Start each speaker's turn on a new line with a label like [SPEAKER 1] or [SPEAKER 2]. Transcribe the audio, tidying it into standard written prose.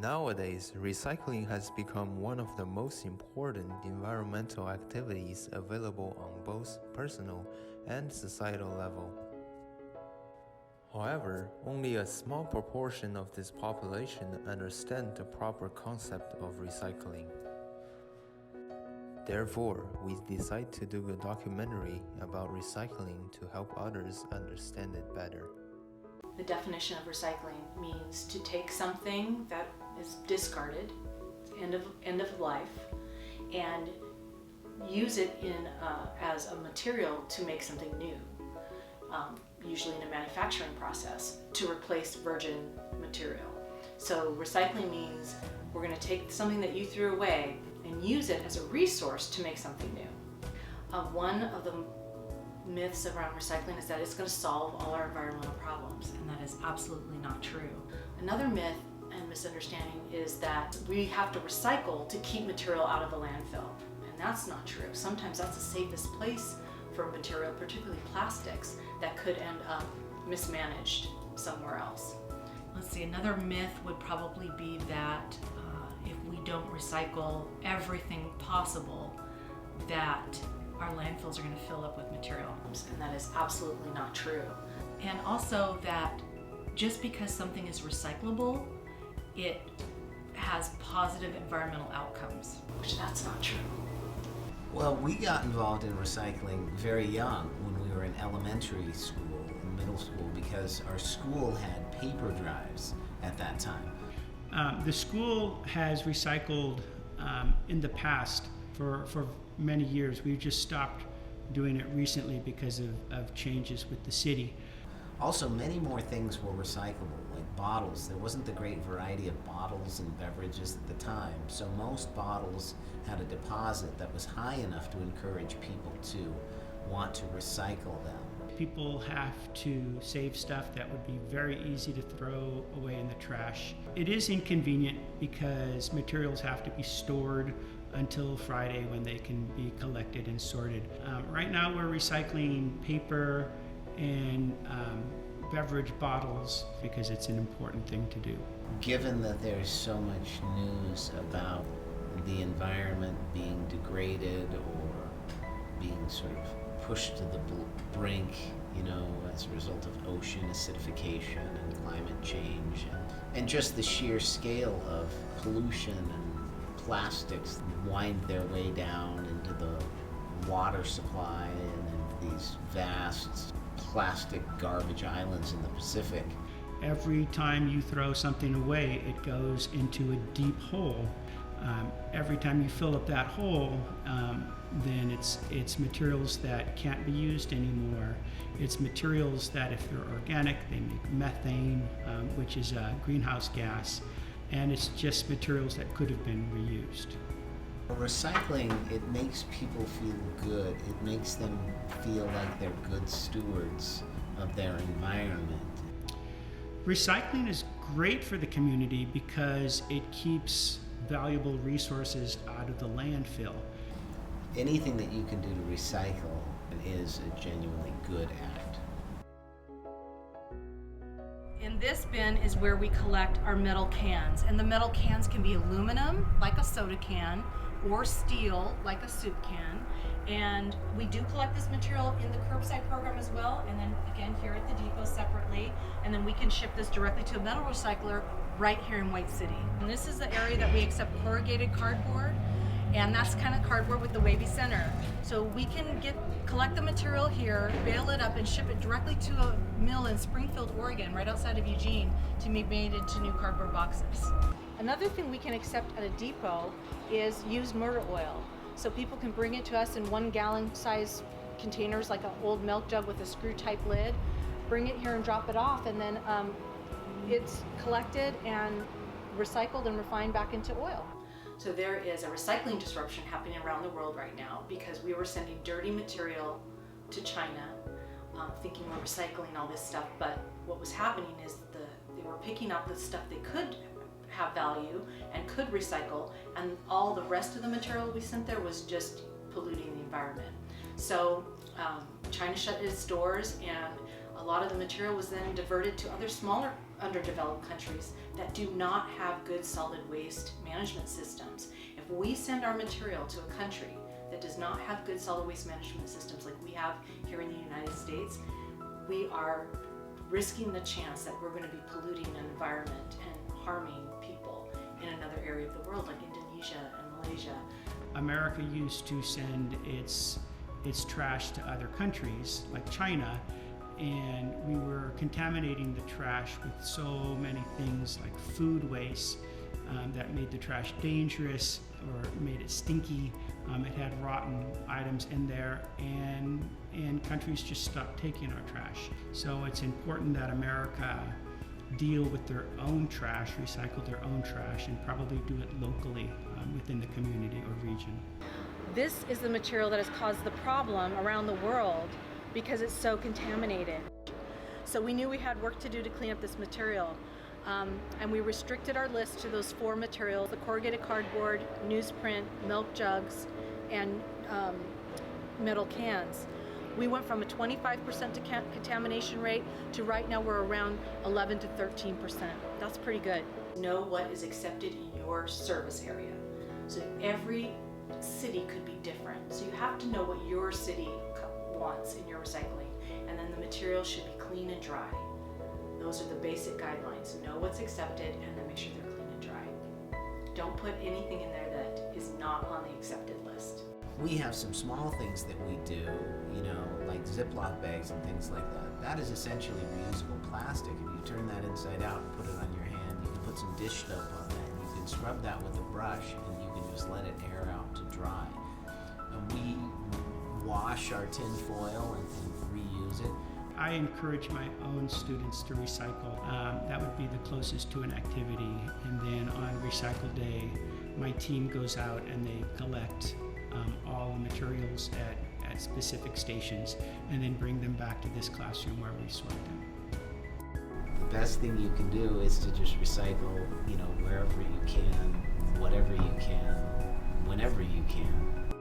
[SPEAKER 1] Nowadays, recycling has become one of the most important environmental activities available on both personal and societal level. However, only a small proportion of this population understand the proper concept of recycling. Therefore, we decide to do a documentary about recycling to help others understand it better.
[SPEAKER 2] The definition of recycling means to take something that is discarded, end of life, and use it as a material to make something new, usually in a manufacturing process, to replace virgin material. So recycling means we're going to take something that you threw away and use it as a resource to make something new. One of the myths around recycling is that it's going to solve all our environmental problems, and that is absolutely not true. Another myth and misunderstanding is that we have to recycle to keep material out of the landfill, and that's not true. Sometimes that's the safest place for material, particularly plastics, that could end up mismanaged somewhere else. Let's see, another myth would probably be that if we don't recycle everything possible, that our landfills are going to fill up with material, and that is absolutely not true. And also that just because something is recyclable, it has positive environmental outcomes, which that's not true.
[SPEAKER 3] Well, we got involved in recycling very young when we were in elementary school and middle school because our school had paper drives at that time.
[SPEAKER 4] The school has recycled in the past for many years. We've just stopped doing it recently because of changes with the city.
[SPEAKER 3] Also, many more things were recyclable, like bottles. There wasn't the great variety of bottles and beverages at the time, so most bottles had a deposit that was high enough to encourage people to want to recycle them.
[SPEAKER 4] People have to save stuff that would be very easy to throw away in the trash. It is inconvenient because materials have to be stored until Friday when they can be collected and sorted. Right now we're recycling paper and beverage bottles because it's an important thing to do.
[SPEAKER 3] Given that there's so much news about the environment being degraded or being sort of pushed to the brink, as a result of ocean acidification and climate change, and just the sheer scale of pollution and plastics wind their way down into the water supply and in these vast plastic garbage islands in the Pacific.
[SPEAKER 4] Every time you throw something away, it goes into a deep hole. Every time you fill up that hole, then it's materials that can't be used anymore. It's materials that, if they're organic, they make methane, which is a greenhouse gas, and it's just materials that could have been reused.
[SPEAKER 3] Recycling, it makes people feel good. It makes them feel like they're good stewards of their environment.
[SPEAKER 4] Recycling is great for the community because it keeps valuable resources out of the landfill.
[SPEAKER 3] Anything that you can do to recycle is a genuinely good act.
[SPEAKER 2] In this bin is where we collect our metal cans, and the metal cans can be aluminum, like a soda can, or steel, like a soup can. And we do collect this material in the curbside program as well, and then again here at the depot separately, and then we can ship this directly to a metal recycler right here in White City. And this is the area that we accept corrugated cardboard, and that's kind of cardboard with the wavy center. So we can collect the material here, bale it up, and ship it directly to a mill in Springfield, Oregon, right outside of Eugene, to be made into new cardboard boxes. Another thing we can accept at a depot is used motor oil. So people can bring it to us in 1 gallon size containers, like an old milk jug with a screw type lid, bring it here and drop it off, and then it's collected and recycled and refined back into oil. So there is a recycling disruption happening around the world right now because we were sending dirty material to China, thinking we're recycling all this stuff, but what was happening is they were picking up the stuff they could have value and could recycle, and all the rest of the material we sent there was just polluting the environment. So China shut its doors, and a lot of the material was then diverted to other smaller underdeveloped countries that do not have good solid waste management systems. If we send our material to a country that does not have good solid waste management systems like we have here in the United States, we are risking the chance that we're going to be polluting an environment and harming people in another area of the world like Indonesia and Malaysia.
[SPEAKER 4] America used to send its trash to other countries like China, and we were contaminating the trash with so many things like food waste that made the trash dangerous or made it stinky. It had rotten items in there, and countries just stopped taking our trash. So it's important that America deal with their own trash, recycle their own trash, and probably do it locally within the community or region.
[SPEAKER 2] This is the material that has caused the problem around the world because it's so contaminated. So we knew we had work to do to clean up this material. And we restricted our list to those 4 materials: the corrugated cardboard, newsprint, milk jugs, and metal cans. We went from a 25% contamination rate to right now we're around 11 to 13%. That's pretty good. Know what is accepted in your service area. So every city could be different. So you have to know what your city wants in your recycling. And then the material should be clean and dry. Those are the basic guidelines. Know what's accepted and then make sure they're clean and dry. Don't put anything in there that is not on the accepted list.
[SPEAKER 3] We have some small things that we do, like Ziploc bags and things like that. That is essentially reusable plastic. If you turn that inside out and put it on your hand, you can put some dish soap on that, and you can scrub that with a brush, and you can just let it air out to dry. And we wash our tin foil and reuse it.
[SPEAKER 4] I encourage my own students to recycle. That would be the closest to an activity. And then on Recycle Day, my team goes out and they collect all the materials at specific stations and then bring them back to this classroom where we sort them.
[SPEAKER 3] The best thing you can do is to just recycle, wherever you can, whatever you can, whenever you can.